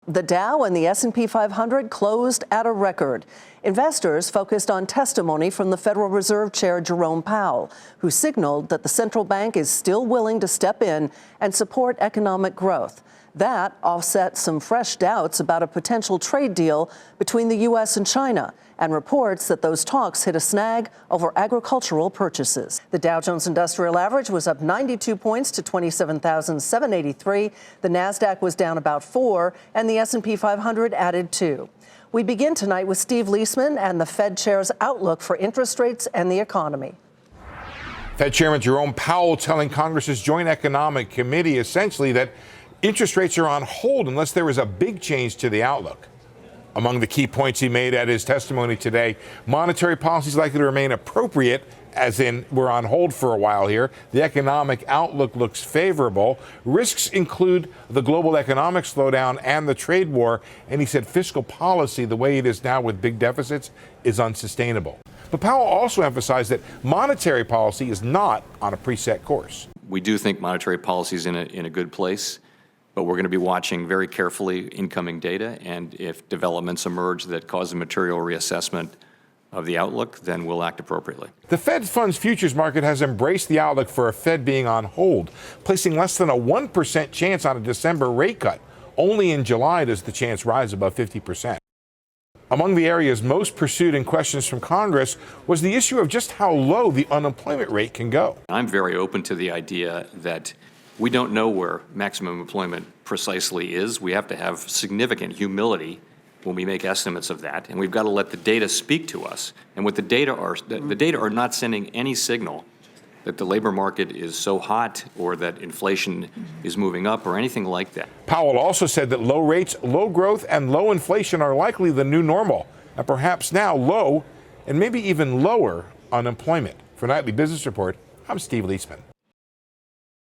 The Dow and the S&P 500 closed at a record. Investors focused on testimony from the Federal Reserve Chair Jerome Powell, who signaled that the central bank is still willing to step in and support economic growth. That offset some fresh doubts about a potential trade deal between the U.S. and China, and reports that those talks hit a snag over agricultural purchases. The Dow Jones Industrial Average was up 92 points to 27,783. The Nasdaq was down about 4, and the S&P 500 added 2. We begin tonight with Steve Liesman and the Fed Chair's outlook for interest rates and the economy. Fed Chairman Jerome Powell telling Congress's Joint Economic Committee essentially that interest rates are on hold unless there is a big change to the outlook. Among the key points he made at his testimony today, monetary policy is likely to remain appropriate, as in we're on hold for a while here. The economic outlook looks favorable. Risks include the global economic slowdown and the trade war. And he said fiscal policy, the way it is now with big deficits, is unsustainable. But Powell also emphasized that monetary policy is not on a preset course. We do think monetary policy is in a good place, but we're going to be watching very carefully incoming data, and if developments emerge that cause a material reassessment of the outlook, then we'll act appropriately. The Fed funds futures market has embraced the outlook for a Fed being on hold, placing less than a 1% chance on a December rate cut. Only in July does the chance rise above 50%. Among the areas most pursued in questions from Congress was the issue of just how low the unemployment rate can go. I'm very open to the idea that we don't know where maximum employment precisely is. We have to have significant humility when we make estimates of that, and we've got to let the data speak to us. And what the data are not sending any signal that the labor market is so hot or that inflation is moving up or anything like that. Powell also said that low rates, low growth, and low inflation are likely the new normal, and perhaps now low and maybe even lower unemployment. For Nightly Business Report, I'm Steve Liesman.